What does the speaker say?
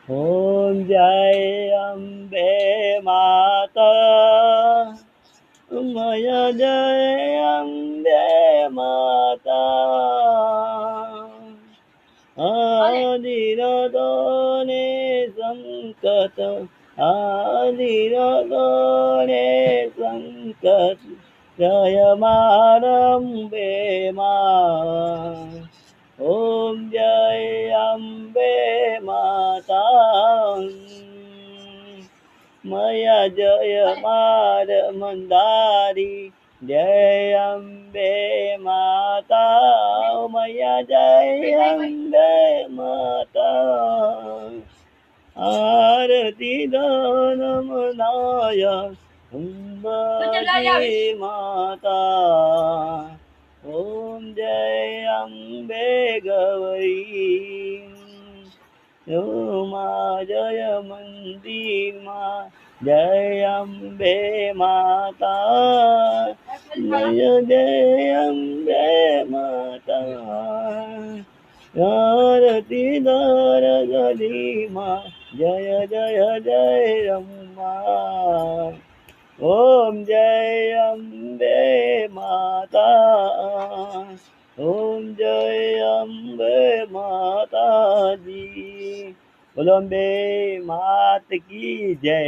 ઓમ જય અંબે માતા, મય જય અંબે માતા. આદિરતો ને સંકટ, આદિરતો ને સંકટ, જય મારંબે માં. ઓમ જય અંબે માતા, મય જય માર મંદારી, જય અંબે માતા, મય જય અંબે માતા. આરતી નમનાય અંબાજી માતા. ઓમ જય અંબે ગૌરી, માં જય મંદિરમાં, જય અંબે માતા, જય અંબે માતા. આરતી દર ગલીમાં, જય જય જય રમ્મા. ઓમ જય અંબે માતા, ઓમ જય અંબે માતાજી. બોલો અંબે માત કી જય.